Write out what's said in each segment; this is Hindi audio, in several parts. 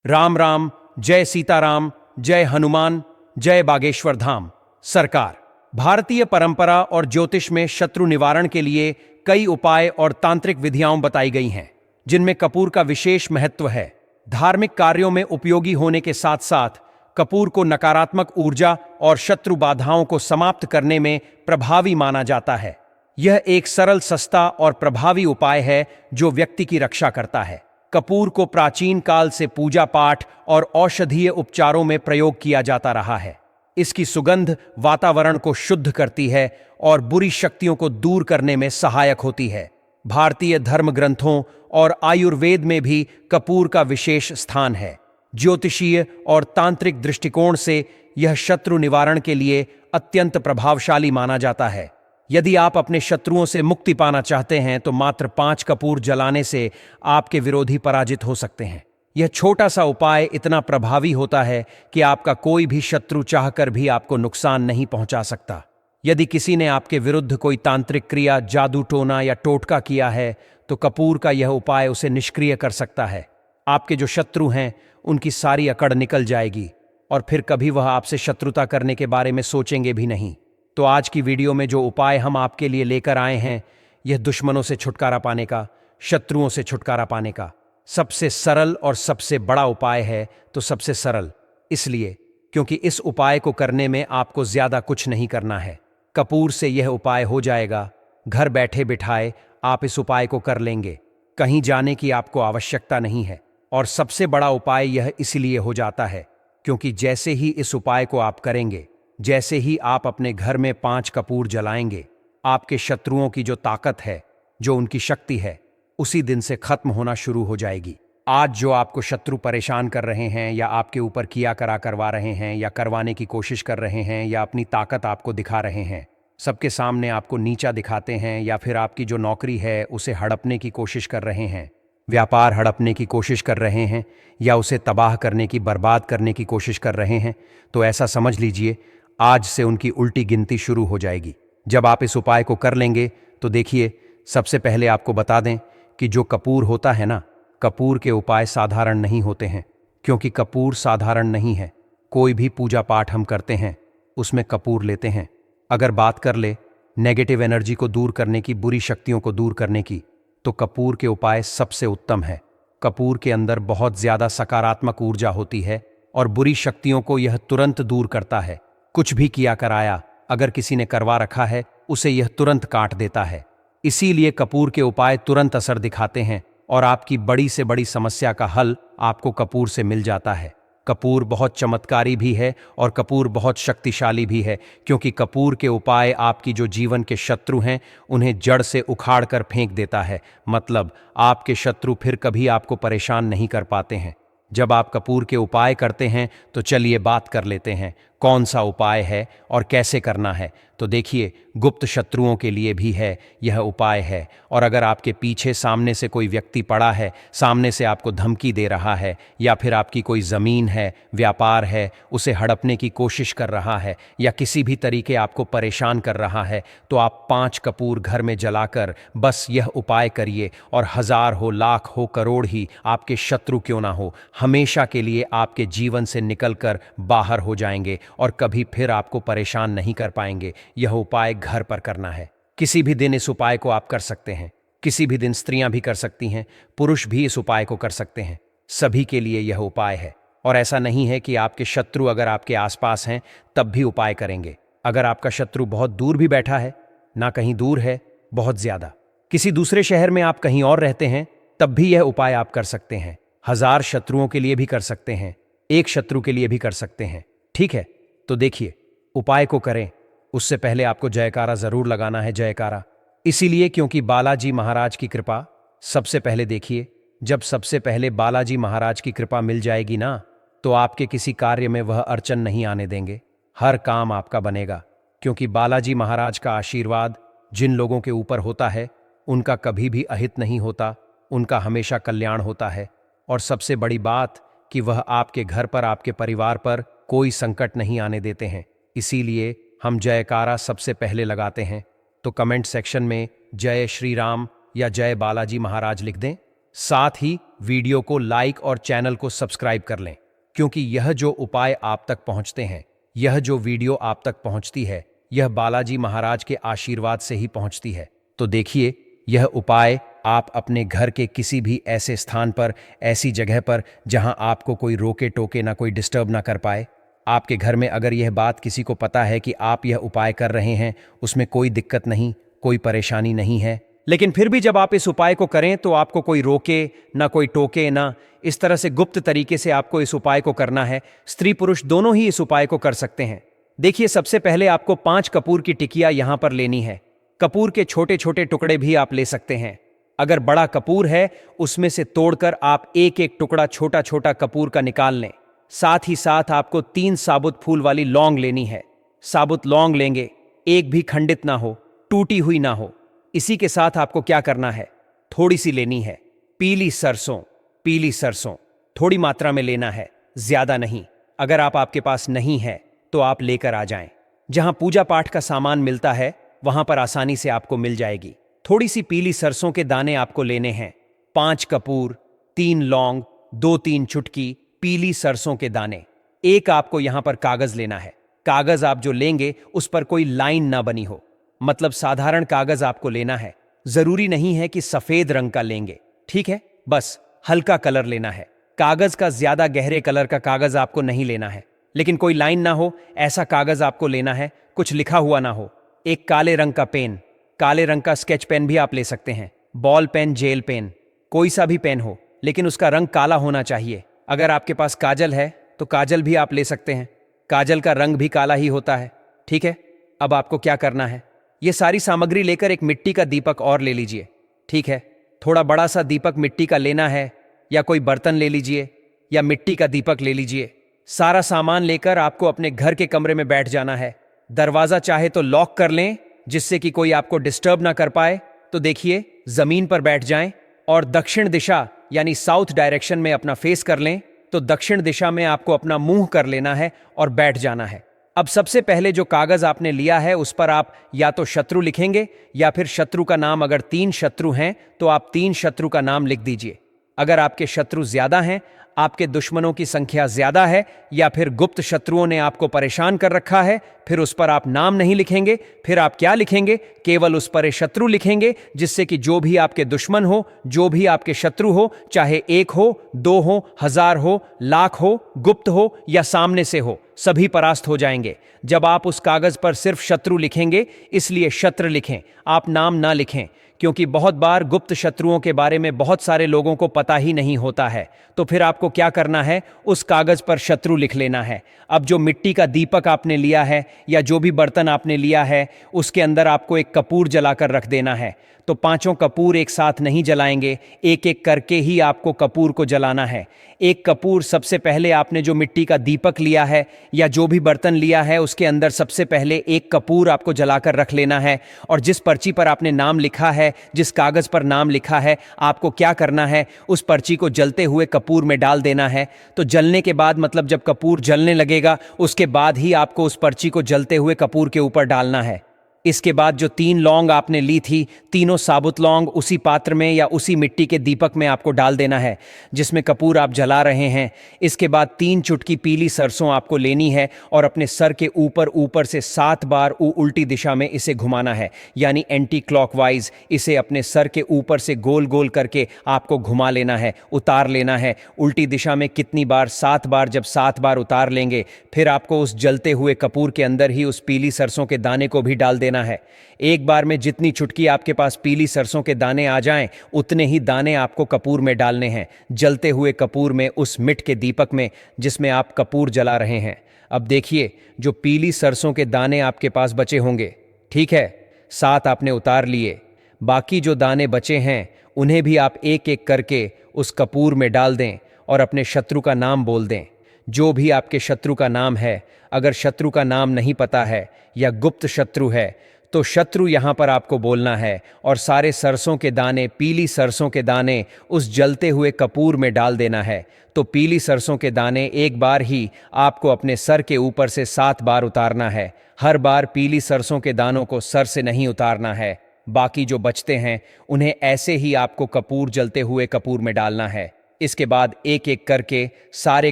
राम राम, जय सीताराम, जय हनुमान, जय बागेश्वर धाम। सरकार भारतीय परंपरा और ज्योतिष में शत्रु निवारण के लिए कई उपाय और तांत्रिक विधियां बताई गई हैं, जिनमें कपूर का विशेष महत्व है। धार्मिक कार्यों में उपयोगी होने के साथ साथ कपूर को नकारात्मक ऊर्जा और शत्रु बाधाओं को समाप्त करने में प्रभावी माना जाता है। यह एक सरल, सस्ता और प्रभावी उपाय है जो व्यक्ति की रक्षा करता है। कपूर को प्राचीन काल से पूजा पाठ और औषधीय उपचारों में प्रयोग किया जाता रहा है। इसकी सुगंध वातावरण को शुद्ध करती है और बुरी शक्तियों को दूर करने में सहायक होती है। भारतीय धर्म ग्रंथों और आयुर्वेद में भी कपूर का विशेष स्थान है। ज्योतिषीय और तांत्रिक दृष्टिकोण से यह शत्रु निवारण के लिए अत्यंत प्रभावशाली माना जाता है। यदि आप अपने शत्रुओं से मुक्ति पाना चाहते हैं तो मात्र 5 कपूर जलाने से आपके विरोधी पराजित हो सकते हैं। यह छोटा सा उपाय इतना प्रभावी होता है कि आपका कोई भी शत्रु चाहकर भी आपको नुकसान नहीं पहुंचा सकता। यदि किसी ने आपके विरुद्ध कोई तांत्रिक क्रिया, जादू टोना या टोटका किया है तो कपूर का यह उपाय उसे निष्क्रिय कर सकता है। आपके जो शत्रु हैं उनकी सारी अकड़ निकल जाएगी और फिर कभी वह आपसे शत्रुता करने के बारे में सोचेंगे भी नहीं। तो आज की वीडियो में जो उपाय हम आपके लिए लेकर आए हैं, यह दुश्मनों से छुटकारा पाने का, शत्रुओं से छुटकारा पाने का सबसे सरल और सबसे बड़ा उपाय है। तो सबसे सरल इसलिए क्योंकि इस उपाय को करने में आपको ज्यादा कुछ नहीं करना है। कपूर से यह उपाय हो जाएगा। घर बैठे बिठाए आप इस उपाय को कर लेंगे। कहीं जाने की आपको आवश्यकता नहीं है। और सबसे बड़ा उपाय यह इसलिए हो जाता है क्योंकि जैसे ही इस उपाय को आप करेंगे, जैसे ही आप अपने घर में 5 कपूर जलाएंगे, आपके शत्रुओं की जो ताकत है, जो उनकी शक्ति है, उसी दिन से खत्म होना शुरू हो जाएगी। आज जो आपको शत्रु परेशान कर रहे हैं या आपके ऊपर किया करा करवा रहे हैं या करवाने की कोशिश कर रहे हैं या अपनी ताकत आपको दिखा रहे हैं, सबके सामने आपको नीचा दिखाते हैं या फिर आपकी जो नौकरी है उसे हड़पने की कोशिश कर रहे हैं, व्यापार हड़पने की कोशिश कर रहे हैं या उसे तबाह करने की, बर्बाद करने की कोशिश कर रहे हैं, तो ऐसा समझ लीजिए आज से उनकी उल्टी गिनती शुरू हो जाएगी। जब आप इस उपाय को कर लेंगे तो देखिए, सबसे पहले आपको बता दें कि जो कपूर होता है ना, कपूर के उपाय साधारण नहीं होते हैं। क्योंकि कपूर साधारण नहीं है। कोई भी पूजा पाठ हम करते हैं उसमें कपूर लेते हैं। अगर बात कर ले नेगेटिव एनर्जी को दूर करने की, बुरी शक्तियों को दूर करने की, तो कपूर के उपाय सबसे उत्तम है। कपूर के अंदर बहुत ज्यादा सकारात्मक ऊर्जा होती है और बुरी शक्तियों को यह तुरंत दूर करता है। कुछ भी किया कराया, अगर किसी ने करवा रखा है, उसे यह तुरंत काट देता है। इसीलिए कपूर के उपाय तुरंत असर दिखाते हैं और आपकी बड़ी से बड़ी समस्या का हल आपको कपूर से मिल जाता है। कपूर बहुत चमत्कारी भी है और कपूर बहुत शक्तिशाली भी है, क्योंकि कपूर के उपाय आपकी जो जीवन के शत्रु हैं उन्हें जड़ से उखाड़ कर फेंक देता है। मतलब आपके शत्रु फिर कभी आपको परेशान नहीं कर पाते हैं। जब आप कपूर के उपाय करते हैं तो चलिए बात कर लेते हैं कौन सा उपाय है और कैसे करना है। तो देखिए, गुप्त शत्रुओं के लिए भी है यह उपाय है। और अगर आपके पीछे सामने से कोई व्यक्ति पड़ा है, सामने से आपको धमकी दे रहा है, या फिर आपकी कोई ज़मीन है, व्यापार है, उसे हड़पने की कोशिश कर रहा है, या किसी भी तरीके आपको परेशान कर रहा है, तो आप 5 कपूर घर में जलाकर बस यह उपाय करिए और 1000 हो, लाख हो, करोड़ ही आपके शत्रु क्यों ना हो, हमेशा के लिए आपके जीवन से निकलकर बाहर हो जाएंगे और कभी फिर आपको परेशान नहीं कर पाएंगे। यह उपाय घर पर करना है। किसी भी दिन इस उपाय को आप कर सकते हैं। किसी भी दिन स्त्रियां भी कर सकती हैं, पुरुष भी इस उपाय को कर सकते हैं। सभी के लिए यह उपाय है। और ऐसा नहीं है कि आपके शत्रु अगर आपके आसपास हैं तब भी उपाय करेंगे। अगर आपका शत्रु बहुत दूर भी बैठा है, ना कहीं दूर है, बहुत ज्यादा किसी दूसरे शहर में आप कहीं और रहते हैं, तब भी यह उपाय आप कर सकते हैं। 1000 शत्रुओं के लिए भी कर सकते हैं, एक शत्रु के लिए भी कर सकते हैं। ठीक है, तो देखिए, उपाय को करें उससे पहले आपको जयकारा जरूर लगाना है। जयकारा इसीलिए क्योंकि बालाजी महाराज की कृपा सबसे पहले। देखिए, जब सबसे पहले बालाजी महाराज की कृपा मिल जाएगी ना, तो आपके किसी कार्य में वह अड़चन नहीं आने देंगे। हर काम आपका बनेगा, क्योंकि बालाजी महाराज का आशीर्वाद जिन लोगों के ऊपर होता है उनका कभी भी अहित नहीं होता, उनका हमेशा कल्याण होता है। और सबसे बड़ी बात कि वह आपके घर पर, आपके परिवार पर कोई संकट नहीं आने देते हैं। इसीलिए हम जयकारा सबसे पहले लगाते हैं। तो कमेंट सेक्शन में जय श्री राम या जय बालाजी महाराज लिख दें। साथ ही वीडियो को लाइक और चैनल को सब्सक्राइब कर लें, क्योंकि यह जो उपाय आप तक पहुंचते हैं, यह जो वीडियो आप तक पहुंचती है, यह बालाजी महाराज के आशीर्वाद से ही पहुंचती है। तो देखिए, यह उपाय आप अपने घर के किसी भी ऐसे स्थान पर, ऐसी जगह पर जहां आपको कोई रोके टोके ना, कोई डिस्टर्ब ना कर पाए। आपके घर में अगर यह बात किसी को पता है कि आप यह उपाय कर रहे हैं, उसमें कोई दिक्कत नहीं, कोई परेशानी नहीं है, लेकिन फिर भी जब आप इस उपाय को करें तो आपको कोई रोके ना, कोई टोके ना, इस तरह से गुप्त तरीके से आपको इस उपाय को करना है। स्त्री पुरुष दोनों ही इस उपाय को कर सकते हैं। देखिए, सबसे पहले आपको 5 कपूर की टिकिया यहां पर लेनी है। कपूर के छोटे छोटे टुकड़े भी आप ले सकते हैं। अगर बड़ा कपूर है, उसमें से तोड़कर आप एक एक टुकड़ा छोटा छोटा कपूर का निकाल लें। साथ ही साथ आपको 3 साबुत फूल वाली लौंग लेनी है। साबुत लौंग लेंगे, एक भी खंडित ना हो, टूटी हुई ना हो। इसी के साथ आपको क्या करना है, थोड़ी सी लेनी है पीली सरसों। पीली सरसों थोड़ी मात्रा में लेना है, ज्यादा नहीं। अगर आपके पास नहीं है तो आप लेकर आ जाएं। जहां पूजा पाठ का सामान मिलता है वहां पर आसानी से आपको मिल जाएगी। थोड़ी सी पीली सरसों के दाने आपको लेने हैं। 5 कपूर, 3 लौंग, 2-3 चुटकी पीली सरसों के दाने। एक आपको यहां पर कागज लेना है। कागज आप जो लेंगे उस पर कोई लाइन ना बनी हो, मतलब साधारण कागज आपको लेना है। जरूरी नहीं है कि सफेद रंग का लेंगे, ठीक है, बस हल्का कलर लेना है। कागज का ज्यादा गहरे कलर का कागज आपको नहीं लेना है, लेकिन कोई लाइन ना हो ऐसा कागज आपको लेना है, कुछ लिखा हुआ ना हो। एक काले रंग का पेन, काले रंग का स्केच पेन भी आप ले सकते हैं। बॉल पेन, जेल पेन, कोई सा भी पेन हो, लेकिन उसका रंग काला होना चाहिए। अगर आपके पास काजल है तो काजल भी आप ले सकते हैं। काजल का रंग भी काला ही होता है, ठीक है। अब आपको क्या करना है, ये सारी सामग्री लेकर एक मिट्टी का दीपक और ले लीजिए, ठीक है। थोड़ा बड़ा सा दीपक मिट्टी का लेना है, या कोई बर्तन ले लीजिए, या मिट्टी का दीपक ले लीजिए। सारा सामान लेकर आपको अपने घर के कमरे में बैठ जाना है। दरवाजा चाहे तो लॉक कर लें, जिससे कि कोई आपको डिस्टर्ब ना कर पाए। तो देखिए, जमीन पर बैठ जाएं और दक्षिण दिशा यानी साउथ डायरेक्शन में अपना फेस कर लें। तो दक्षिण दिशा में आपको अपना मुंह कर लेना है और बैठ जाना है। अब सबसे पहले जो कागज आपने लिया है उस पर आप या तो शत्रु लिखेंगे, या फिर शत्रु का नाम। अगर 3 शत्रु हैं तो आप 3 शत्रु का नाम लिख दीजिए। अगर आपके शत्रु ज्यादा हैं, आपके दुश्मनों की संख्या ज्यादा है, या फिर गुप्त शत्रुओं ने आपको परेशान कर रखा है, फिर उस पर आप नाम नहीं लिखेंगे। फिर आप क्या लिखेंगे, केवल उस पर शत्रु लिखेंगे, जिससे कि जो भी आपके दुश्मन हो, जो भी आपके शत्रु हो, चाहे 1 हो, 2 हो, 1000 हो, लाख हो, गुप्त हो या सामने से हो, सभी परास्त हो जाएंगे। जब आप उस कागज पर सिर्फ शत्रु लिखेंगे, इसलिए शत्र लिखें, आप नाम ना लिखें, क्योंकि बहुत बार गुप्त शत्रुओं के बारे में बहुत सारे लोगों को पता ही नहीं होता है। तो फिर आपको क्या करना है, उस कागज पर शत्रु लिख लेना है। अब जो मिट्टी का दीपक आपने लिया है या जो भी बर्तन आपने लिया है, उसके अंदर आपको एक कपूर जलाकर रख देना है। तो 5 कपूर एक साथ नहीं जलाएंगे, एक एक करके ही आपको कपूर को जलाना है। एक कपूर सबसे पहले आपने जो मिट्टी का दीपक लिया है या जो भी बर्तन लिया है, उसके अंदर सबसे पहले एक कपूर आपको जलाकर रख लेना है। और जिस पर्ची पर आपने नाम लिखा है, जिस कागज पर नाम लिखा है, आपको क्या करना है, उस पर्ची को जलते हुए कपूर में डाल देना है। तो जलने के बाद, मतलब जब कपूर जलने लगेगा, उसके बाद ही आपको उस पर्ची को जलते हुए कपूर के ऊपर डालना है। इसके बाद जो 3 लौंग आपने ली थी, तीनों साबुत लौंग उसी पात्र में या उसी मिट्टी के दीपक में आपको डाल देना है जिसमें कपूर आप जला रहे हैं। इसके बाद 3 चुटकी पीली सरसों आपको लेनी है और अपने सर के ऊपर ऊपर से 7 बार उल्टी दिशा में इसे घुमाना है, यानी एंटी क्लॉकवाइज। इसे अपने सर के ऊपर से गोल गोल करके आपको घुमा लेना है, उतार लेना है। उल्टी दिशा में कितनी बार? 7 बार। जब 7 बार उतार लेंगे, फिर आपको उस जलते हुए कपूर के अंदर ही उस पीली सरसों के दाने को भी डाल देना है। एक बार में जितनी चुटकी आपके पास पीली सरसों के दाने आ जाएं, उतने ही दाने आपको कपूर में डालने हैं, जलते हुए कपूर में, उस मिट के दीपक में जिसमें आप कपूर जला रहे हैं। अब देखिए, जो पीली सरसों के दाने आपके पास बचे होंगे, ठीक है, 7 आपने उतार लिए, बाकी जो दाने बचे हैं उन्हें भी आप एक एक करके उस कपूर में डाल दें और अपने शत्रु का नाम बोल दें। जो भी आपके शत्रु का नाम है, अगर शत्रु का नाम नहीं पता है या गुप्त शत्रु है, तो शत्रु यहाँ पर आपको बोलना है और सारे सरसों के दाने, पीली सरसों के दाने उस जलते हुए कपूर में डाल देना है। तो पीली सरसों के दाने एक बार ही आपको अपने सर के ऊपर से 7 बार उतारना है। हर बार पीली सरसों के दानों को सर से नहीं उतारना है, बाकी जो बचते हैं उन्हें ऐसे ही आपको कपूर जलते हुए कपूर में डालना है। इसके बाद एक एक करके सारे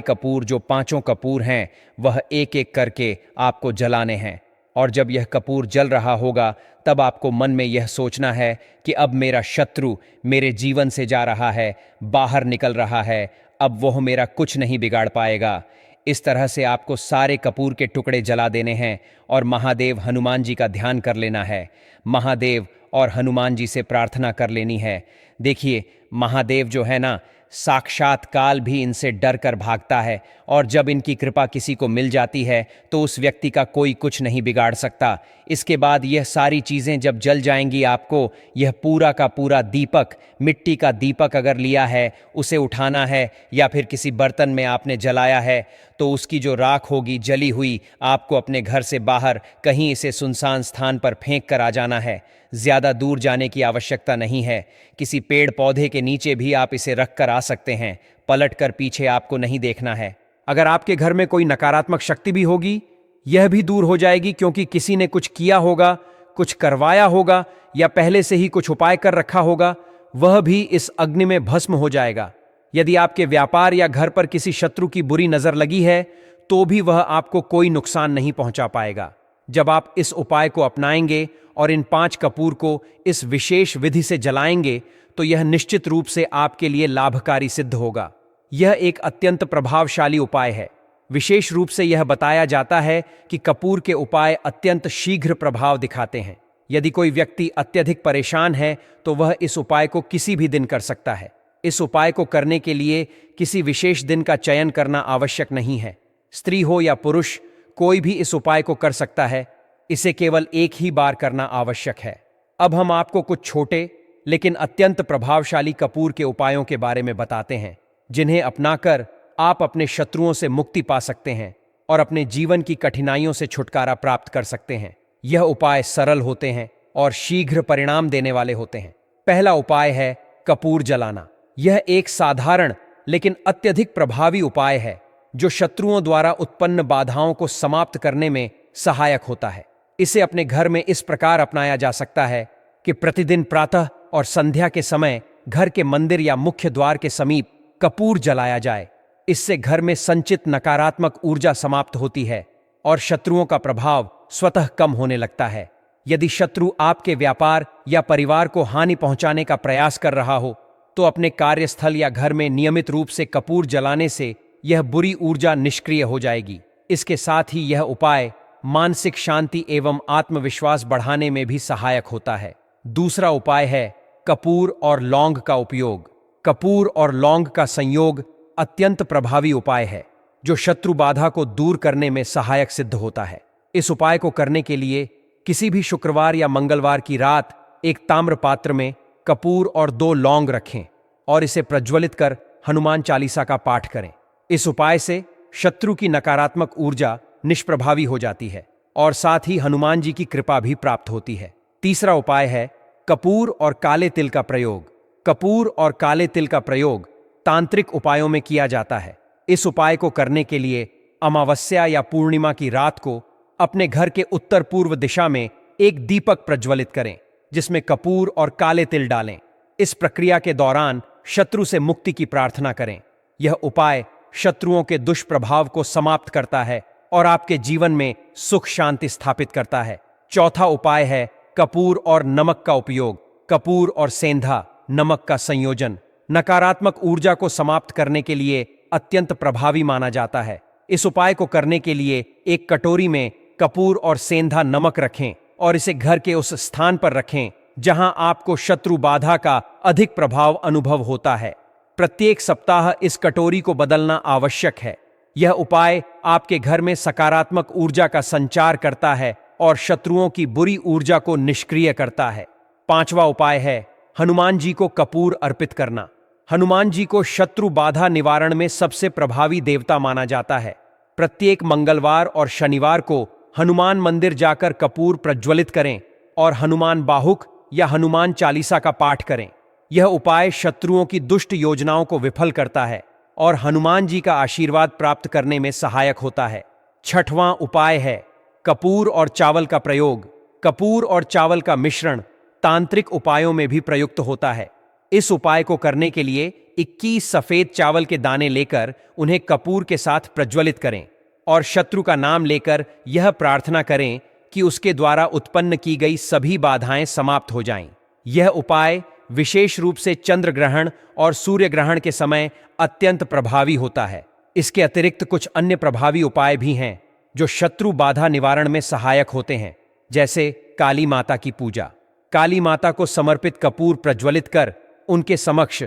कपूर, जो 5 कपूर हैं, वह एक एक करके आपको जलाने हैं। और जब यह कपूर जल रहा होगा तब आपको मन में यह सोचना है कि अब मेरा शत्रु मेरे जीवन से जा रहा है, बाहर निकल रहा है, अब वह मेरा कुछ नहीं बिगाड़ पाएगा। इस तरह से आपको सारे कपूर के टुकड़े जला देने हैं और महादेव हनुमान जी का ध्यान कर लेना है। महादेव और हनुमान जी से प्रार्थना कर लेनी है। देखिए, महादेव जो है ना, साक्षात काल भी इनसे डर कर भागता है, और जब इनकी कृपा किसी को मिल जाती है तो उस व्यक्ति का कोई कुछ नहीं बिगाड़ सकता। इसके बाद यह सारी चीज़ें जब जल जाएंगी, आपको यह पूरा का पूरा दीपक, मिट्टी का दीपक अगर लिया है, उसे उठाना है, या फिर किसी बर्तन में आपने जलाया है तो उसकी जो राख होगी जली हुई, आपको अपने घर से बाहर कहीं इसे सुनसान स्थान पर फेंक कर आ जाना है। ज़्यादा दूर जाने की आवश्यकता नहीं है, किसी पेड़ पौधे के नीचे भी आप इसे रख कर आ सकते हैं। पलट कर पीछे आपको नहीं देखना है। अगर आपके घर में कोई नकारात्मक शक्ति भी होगी, यह भी दूर हो जाएगी, क्योंकि किसी ने कुछ किया होगा, कुछ करवाया होगा, या पहले से ही कुछ उपाय कर रखा होगा, वह भी इस अग्नि में भस्म हो जाएगा। यदि आपके व्यापार या घर पर किसी शत्रु की बुरी नजर लगी है तो भी वह आपको कोई नुकसान नहीं पहुंचा पाएगा। जब आप इस उपाय को अपनाएंगे और इन 5 कपूर को इस विशेष विधि से जलाएंगे तो यह निश्चित रूप से आपके लिए लाभकारी सिद्ध होगा। यह एक अत्यंत प्रभावशाली उपाय है। विशेष रूप से यह बताया जाता है कि कपूर के उपाय अत्यंत शीघ्र प्रभाव दिखाते हैं। यदि कोई व्यक्ति अत्यधिक परेशान है तो वह इस उपाय को किसी भी दिन कर सकता है। इस उपाय को करने के लिए किसी विशेष दिन का चयन करना आवश्यक नहीं है। स्त्री हो या पुरुष, कोई भी इस उपाय को कर सकता है। इसे केवल एक ही बार करना आवश्यक है। अब हम आपको कुछ छोटे लेकिन अत्यंत प्रभावशाली कपूर के उपायों के बारे में बताते हैं, जिन्हें अपनाकर आप अपने शत्रुओं से मुक्ति पा सकते हैं और अपने जीवन की कठिनाइयों से छुटकारा प्राप्त कर सकते हैं। यह उपाय सरल होते हैं और शीघ्र परिणाम देने वाले होते हैं। पहला उपाय है कपूर जलाना। यह एक साधारण लेकिन अत्यधिक प्रभावी उपाय है जो शत्रुओं द्वारा उत्पन्न बाधाओं को समाप्त करने में सहायक होता है। इसे अपने घर में इस प्रकार अपनाया जा सकता है कि प्रतिदिन प्रातः और संध्या के समय घर के मंदिर या मुख्य द्वार के समीप कपूर जलाया जाए। इससे घर में संचित नकारात्मक ऊर्जा समाप्त होती है और शत्रुओं का प्रभाव स्वतः कम होने लगता है। यदि शत्रु आपके व्यापार या परिवार को हानि पहुंचाने का प्रयास कर रहा हो तो अपने कार्यस्थल या घर में नियमित रूप से कपूर जलाने से यह बुरी ऊर्जा निष्क्रिय हो जाएगी। इसके साथ ही यह उपाय मानसिक शांति एवं आत्मविश्वास बढ़ाने में भी सहायक होता है। दूसरा उपाय है कपूर और लौंग का उपयोग। कपूर और लौंग का संयोग अत्यंत प्रभावी उपाय है जो शत्रु बाधा को दूर करने में सहायक सिद्ध होता है। इस उपाय को करने के लिए किसी भी शुक्रवार या मंगलवार की रात एक ताम्र पात्र में कपूर और 2 लौंग रखें और इसे प्रज्वलित कर हनुमान चालीसा का पाठ करें। इस उपाय से शत्रु की नकारात्मक ऊर्जा निष्प्रभावी हो जाती है और साथ ही हनुमान जी की कृपा भी प्राप्त होती है। तीसरा उपाय है कपूर और काले तिल का प्रयोग। कपूर और काले तिल का प्रयोग तांत्रिक उपायों में किया जाता है। इस उपाय को करने के लिए अमावस्या या पूर्णिमा की रात को अपने घर के उत्तर पूर्व दिशा में एक दीपक प्रज्वलित करें जिसमें कपूर और काले तिल डालें। इस प्रक्रिया के दौरान शत्रु से मुक्ति की प्रार्थना करें। यह उपाय शत्रुओं के दुष्प्रभाव को समाप्त करता है और आपके जीवन में सुख शांति स्थापित करता है। चौथा उपाय है कपूर और नमक का उपयोग। कपूर और सेंधा नमक का संयोजन नकारात्मक ऊर्जा को समाप्त करने के लिए अत्यंत प्रभावी माना जाता है। इस उपाय को करने के लिए एक कटोरी में कपूर और सेंधा नमक रखें और इसे घर के उस स्थान पर रखें जहां आपको शत्रु बाधा का अधिक प्रभाव अनुभव होता है। प्रत्येक सप्ताह इस कटोरी को बदलना आवश्यक है। यह उपाय आपके घर में सकारात्मक ऊर्जा का संचार करता है और शत्रुओं की बुरी ऊर्जा को निष्क्रिय करता है। पांचवा उपाय है हनुमान जी को कपूर अर्पित करना। हनुमान जी को शत्रु बाधा निवारण में सबसे प्रभावी देवता माना जाता है। प्रत्येक मंगलवार और शनिवार को हनुमान मंदिर जाकर कपूर प्रज्वलित करें और हनुमान बाहुक या हनुमान चालीसा का पाठ करें। यह उपाय शत्रुओं की दुष्ट योजनाओं को विफल करता है और हनुमान जी का आशीर्वाद प्राप्त करने में सहायक होता है। छठवां उपाय है कपूर और चावल का प्रयोग। कपूर और चावल का मिश्रण तांत्रिक उपायों में भी प्रयुक्त होता है। इस उपाय को करने के लिए 21 सफेद चावल के दाने लेकर उन्हें कपूर के साथ प्रज्वलित करें और शत्रु का नाम लेकर यह प्रार्थना करें कि उसके द्वारा उत्पन्न की गई सभी बाधाएं समाप्त हो जाएं। यह उपाय विशेष रूप से चंद्र ग्रहण और सूर्य ग्रहण के समय अत्यंत प्रभावी होता है। इसके अतिरिक्त कुछ अन्य प्रभावी उपाय भी हैं जो शत्रु बाधा निवारण में सहायक होते हैं, जैसे काली माता की पूजा। काली माता को समर्पित कपूर प्रज्वलित कर उनके समक्ष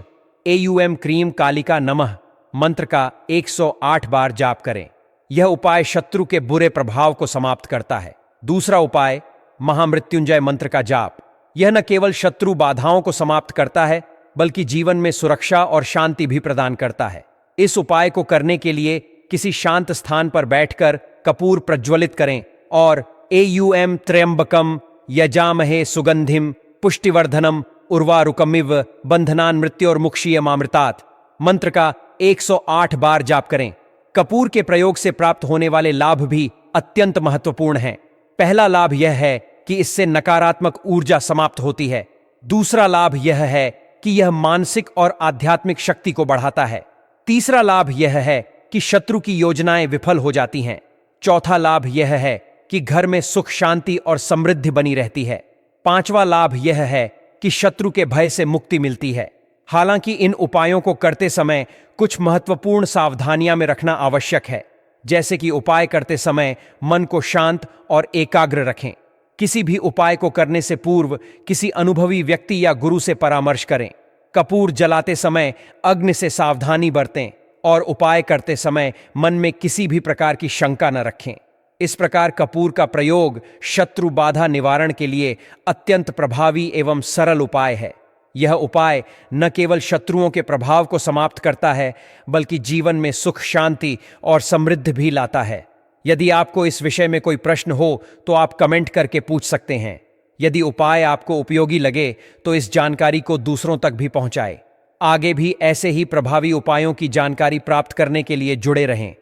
एयूएम क्रीम कालिका नमः मंत्र का 108 बार जाप करें। यह उपाय शत्रु के बुरे प्रभाव को समाप्त करता है। दूसरा उपाय, महामृत्युंजय मंत्र का जाप। यह न केवल शत्रु बाधाओं को समाप्त करता है बल्कि जीवन में सुरक्षा और शांति भी प्रदान करता है। इस उपाय को करने के लिए किसी शांत स्थान पर बैठकर कपूर प्रज्वलित करें और एयूएम त्र्यंबकम यजामहे सुगंधिम पुष्टिवर्धनम उर्वारुकमिव बंधनान मृत्योर्मुक्षीयमामृतात् मंत्र का 108 बार जाप करें। कपूर के प्रयोग से प्राप्त होने वाले लाभ भी अत्यंत महत्वपूर्ण हैं। पहला लाभ यह है कि इससे नकारात्मक ऊर्जा समाप्त होती है। दूसरा लाभ यह है कि यह मानसिक और आध्यात्मिक शक्ति को बढ़ाता है। तीसरा लाभ यह है कि शत्रु की योजनाएं विफल हो जाती हैं। चौथा लाभ यह है कि घर में सुख शांति और समृद्धि बनी रहती है। पांचवा लाभ यह है कि शत्रु के भय से मुक्ति मिलती है। हालांकि इन उपायों को करते समय कुछ महत्वपूर्ण सावधानियां में रखना आवश्यक है, जैसे कि उपाय करते समय मन को शांत और एकाग्र रखें। किसी भी उपाय को करने से पूर्व किसी अनुभवी व्यक्ति या गुरु से परामर्श करें। कपूर जलाते समय अग्नि से सावधानी बरतें और उपाय करते समय मन में किसी भी प्रकार की शंका न रखें। इस प्रकार कपूर का प्रयोग शत्रु बाधा निवारण के लिए अत्यंत प्रभावी एवं सरल उपाय है। यह उपाय न केवल शत्रुओं के प्रभाव को समाप्त करता है बल्कि जीवन में सुख शांति और समृद्धि भी लाता है। यदि आपको इस विषय में कोई प्रश्न हो तो आप कमेंट करके पूछ सकते हैं। यदि उपाय आपको उपयोगी लगे तो इस जानकारी को दूसरों तक भी पहुंचाएं। आगे भी ऐसे ही प्रभावी उपायों की जानकारी प्राप्त करने के लिए जुड़े रहें।